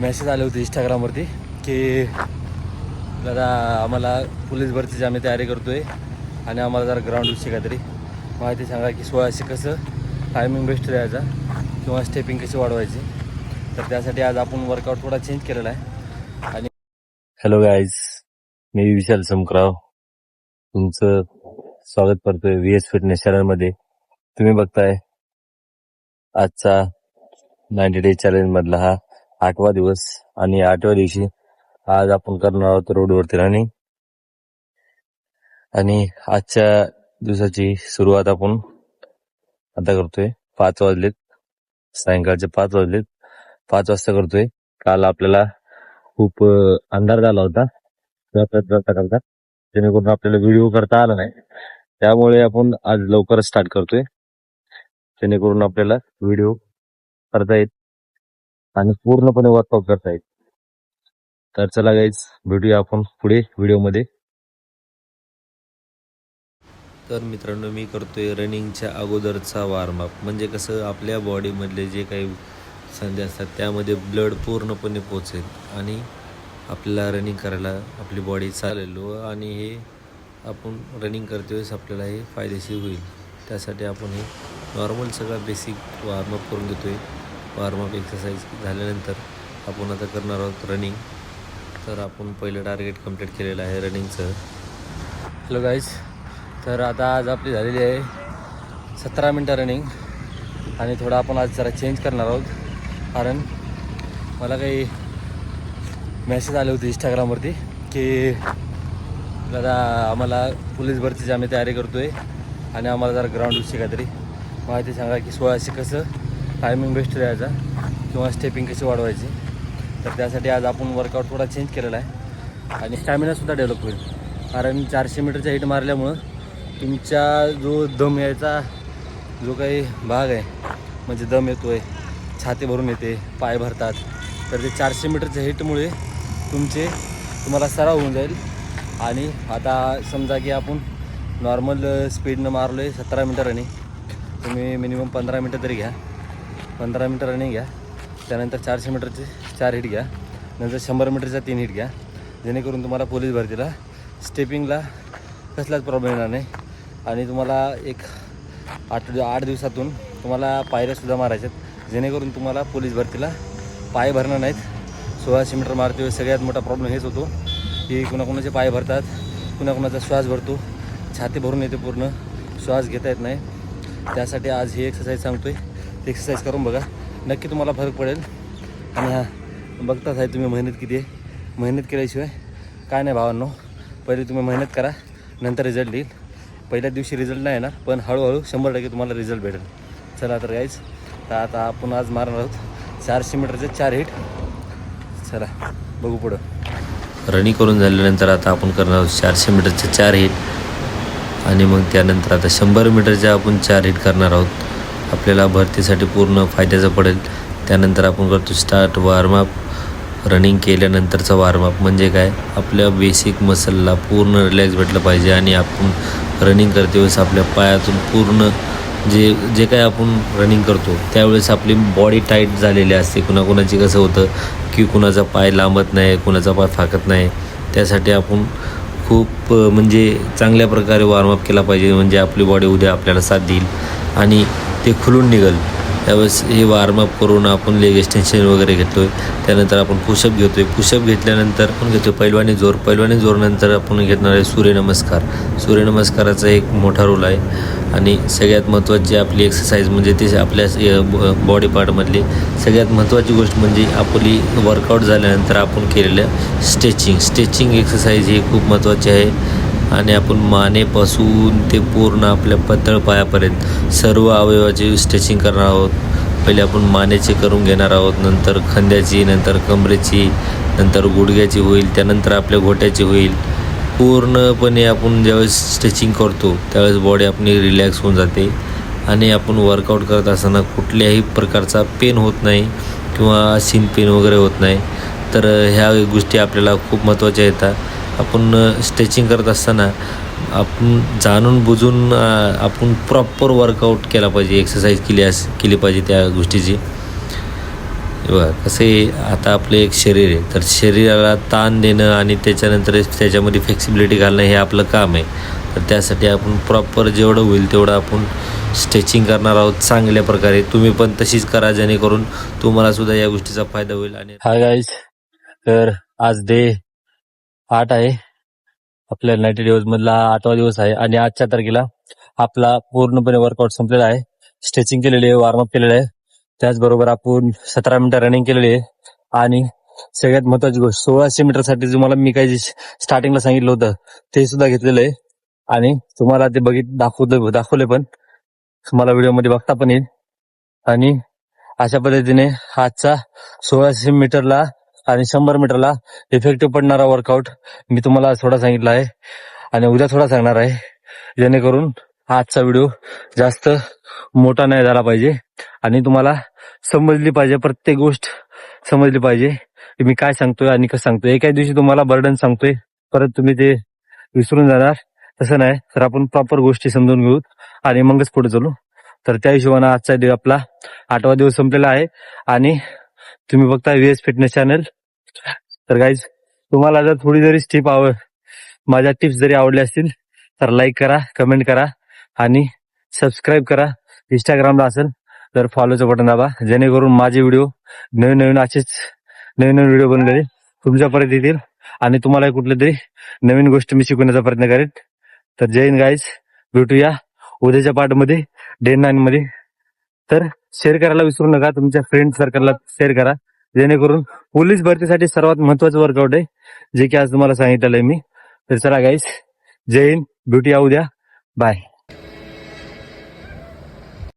Message आले होते इंस्टाग्रामवरती की दादा आम्हाला पोलीस भरतीची आम्ही तयारी करतो आहे आणि आम्हाला जरा ग्राउंडविषयी काहीतरी माहिती सांगा की 1600 कसं टायमिंग बेस्ट द्यायचा किंवा स्टेपिंग कशी वाढवायची. तर त्यासाठी आज आपण वर्कआउट थोडा चेंज केलेला आहे. आणि हॅलो गाईज, मी विशाल समकराव तुमचं स्वागत करतोय VS फिटनेस चॅनलमध्ये. तुम्ही बघताय आजचा 90 डे चॅलेंज मधला हा 8वा दिवस आणि 8व्या दिवशी आज आपण करणार आहोत रोडवरती रनिंग. आणि आजच्या दिवसाची सुरुवात आपण आता करतोय 5 वाजलेत, सायंकाळचे 5 वाजलेत. 5 वाजता करतोय. काल आपल्याला खूप अंधार झाला होता करता जेणेकरून आपल्याला व्हिडिओ करता आला नाही. त्यामुळे आपण आज लवकरच स्टार्ट करतोय जेणेकरून आपल्याला व्हिडिओ करता येईल आणि पूर्णपणे वर्कआउट करता येईल. तर चला गाईज, भेटूया आपण पुढे व्हिडिओमध्ये. तर मित्रांनो, मी करतोय रनिंगच्या अगोदरचा वॉर्मअप. म्हणजे कसं आपल्या बॉडीमधले जे काही संधी असतात त्यामध्ये ब्लड पूर्णपणे पोचेल आणि आपल्याला रनिंग करायला आपली बॉडी चालेल आणि हे आपण रनिंग करते वेळेस आपल्याला हे फायदेशीर होईल. त्यासाठी आपण हे नॉर्मल सगळा बेसिक वॉर्मअप करून घेतोय. वॉर्मअप एक्सरसाइज झाल्यानंतर आपण आता करणार आहोत रनिंग. तर आपण पहिलं टार्गेट कंप्लीट केलेलं आहे रनिंगचं. हॅलो गाईज, तर आता आज आपली झालेली आहे 17 मिनटं रनिंग आणि थोडं आपण आज जरा चेंज करणार आहोत. कारण मला काही मेसेज आले होते इंस्टाग्रामवरती की दादा आम्हाला पोलीस भरतीची आम्ही तयारी करतो आहे आणि आम्हाला जरा ग्राउंडविषयी काहीतरी माहिती सांगा की 1600 कसं टायमिंग बेस्ट द्यायचा किंवा स्टेपिंग कशी वाढवायची. तर त्यासाठी आज आपण वर्कआउट थोडा चेंज केलेला आहे आणि स्टॅमिनासुद्धा डेव्हलप होईल. कारण 400 मीटरचा हिट मारल्यामुळं तुमचा जो दम यायचा जो काही भाग आहे, म्हणजे दम येतो आहे, छाती भरून येते, पाय भरतात, तर ते 400 मीटरच्या हिटमुळे तुम्हाला सराव होऊन जाईल. आणि आता समजा की आपण नॉर्मल स्पीडनं मारलो आहे 17 मिनटं रनिंग, तुम्ही मिनिमम 15 मिनटं तरी घ्या. 15 मिनटं रनिंग घ्या, त्यानंतर 400 मीटरचे 4 हिट घ्या, नंतर 100 मीटरचा 3 हिट घ्या, जेणेकरून तुम्हाला पोलीस भरतीला स्टेपिंगला कसलाच प्रॉब्लेम येणार नाही. आणि तुम्हाला एक 8 दिवसातून तुम्हाला पायऱ्यासुद्धा मारायच्यात, जेणेकरून तुम्हाला पोलीस भरतीला पाय भरणार नाहीत. 1600 मीटर मारते वेळेस सगळ्यात मोठा प्रॉब्लेम हेच होतो की कुणाकुणाचे पाय भरतात, कुणाकुणाचा श्वास भरतो, छाती भरून येते, पूर्ण श्वास घेता येत नाही. त्यासाठी आज ही एक्सरसाइज सांगतोय, ती एक्सरसाइज करून बघा, नक्की तुम्हाला फरक पडेल. आणि हा बघताच आहे तुम्ही मेहनत किती आहे. मेहनत केल्याशिवाय काय नाही भावांनो. पहिले तुम्ही मेहनत करा, नंतर रिझल्ट येईल. पहिल्या दिवशी रिझल्ट नाही येणार, पण हळूहळू 100% तुम्हाला रिझल्ट भेटेल. चला तर गाईज, तर आता आपण आज मारणार आहोत 400 मीटरचे 4 हिट. चला बघू पुढं. रनिंग करून झाल्यानंतर आता आपण करणार आहोत 400 मीटरचे 4 हिट आणि मग त्यानंतर आता 100 मीटरचे आपण 4 हिट करणार आहोत. आपल्याला भरतीसाठी पूर्ण फायद्याचं पडेल. त्यानंतर आपण करतो स्टार्ट वॉर्मअप. रनिंग केल्यानंतरचा वॉर्मअप म्हणजे काय, आपल्या बेसिक मसलला पूर्ण रिलॅक्स भेटलं पाहिजे. आणि आपण रनिंग करते वेळेस आपल्या पायातून पूर्ण जे काय आपण रनिंग करतो त्यावेळेस आपली बॉडी टाईट झालेली असते. कुणाकुणाची कसं होतं की कुणाचा पाय लांबत नाही, कुणाचा पाय फाकत नाही. त्यासाठी आपण खूप म्हणजे चांगल्या प्रकारे वॉर्मअप केला पाहिजे, म्हणजे आपली बॉडी उद्या आपल्याला साथ देईल आणि ते खुलून निघेल. त्यावेळेस हे वॉर्मअप करून आपण लेग एक्सटेन्शन वगैरे घेतो आहे. त्यानंतर आपण पुशअप घेतो आहे. पुशअप घेतल्यानंतर आपण घेतो पैलवानी जोर. पैलवानी जोरनंतर आपण घेणार आहे सूर्यनमस्कार. सूर्यनमस्काराचा एक मोठा रोल आहे आणि सगळ्यात महत्त्वाची आपली एक्सरसाइज म्हणजे ते आपल्या बॉडी पार्टमधली सगळ्यात महत्त्वाची गोष्ट म्हणजे आपली वर्कआउट झाल्यानंतर आपण केलेलं स्ट्रेचिंग एक्सरसाइज ही खूप महत्त्वाची आहे. आणि आपण मानेपासून ते पूर्ण आपल्या पातळ पायापर्यंत सर्व अवयवाची स्ट्रेचिंग करणार आहोत. पहिले आपण मानेची करून घेणार आहोत, नंतर खांद्याची, नंतर कमरेची, नंतर गुडघ्याची होईल, त्यानंतर आपल्या घोट्याची होईल. पूर्णपणे आपण ज्यावेळेस स्ट्रेचिंग करतो त्यावेळेस बॉडी आपली रिलॅक्स होऊन जाते आणि आपण वर्कआउट करत असताना कुठल्याही प्रकारचा पेन होत नाही किंवा सीन पेन वगैरे होत नाही. तर ह्या गोष्टी आपल्याला खूप महत्त्वाच्या येतात. आपण स्ट्रेचिंग करत असताना आपण जाणून बुजून आपण प्रॉपर वर्कआउट केला पाहिजे, एक्सरसाइज केली पाहिजे त्या गोष्टीची. हे बघा कसं आहे, आता आपलं एक शरीर आहे, तर शरीराला ताण देणं आणि त्याच्यानंतर त्याच्यामध्ये फ्लेक्सिबिलिटी घालणं हे आपलं काम आहे. तर त्यासाठी आपण प्रॉपर जेवढं होईल तेवढं आपण स्ट्रेचिंग करणार आहोत चांगल्या प्रकारे. तुम्ही पण तशीच करा, जेणेकरून तुम्हाला सुद्धा या गोष्टीचा फायदा होईल. आणि हाय गाईज, तर आज डे 8 आहे. आपल्या 90 दिवस मधला 8वा दिवस आहे आणि आजच्या तारखेला आपला पूर्णपणे वर्कआउट संपलेला आहे. स्ट्रेचिंग केलेली आहे, वॉर्मअप केलेलं आहे, त्याचबरोबर आपण 17 मिनिटं रनिंग केलेली आहे. आणि सगळ्यात महत्वाची गोष्ट, 1600 मीटरसाठी तुम्हाला मी काही स्टार्टिंगला सांगितलं होतं ते सुद्धा घेतलेलं आहे. आणि तुम्हाला ते दाखवले पण तुम्हाला व्हिडिओमध्ये बघता पण येईल. आणि अशा पद्धतीने आजचा 1600 मीटरला आणि 100 मीटरला इफेक्टिव्ह पडणारा वर्कआउट मी तुम्हाला थोडा सांगितला आहे आणि उद्या थोडा सांगणार आहे, जेणेकरून आजचा व्हिडिओ जास्त मोठा नाही झाला पाहिजे आणि तुम्हाला समजली पाहिजे, प्रत्येक गोष्ट समजली पाहिजे की मी काय सांगतोय आणि कसं सांगतोय. एका दिवशी तुम्हाला बर्डन सांगतोय, परत तुम्ही ते विसरून जाणार. तसं नाही, तर आपण प्रॉपर गोष्टी समजून घेऊ आणि मगच पुढे चालू. तर त्या हिशोबानं आजचा दिवस आपला 8वा दिवस संपलेला आहे आणि तुम्ही बघताय व्हीएस फिटनेस चॅनल. तर गाईज, तुम्हाला जर थोडी जरी माझ्या टिप्स जरी आवडल्या असतील तर लाईक करा, कमेंट करा आणि सबस्क्राईब करा. इंस्टाग्रामला असेल तर फॉलोचं बटन दाबा, जेणेकरून माझे व्हिडिओ नवीन व्हिडिओ बनवलेले तुमच्यापर्यंत येतील आणि तुम्हाला कुठले तरी नवीन गोष्ट मी शिकवण्याचा प्रयत्न करेन. तर जय हिंद गाईज, भेटूया उद्याच्या पार्टमध्ये डे 9 मध्ये. तर शेअर करायला विसरू नका, तुमच्या फ्रेंड सर्कलला शेअर करा, जेणेकरून पोलीस भरतीसाठी सर्वात महत्वाचं वर्कआउट आहे जे की आज तुम्हाला सांगितलेलं आहे मी. तर चला गाईज, जय हिंद, भेटूया उद्या, बाय.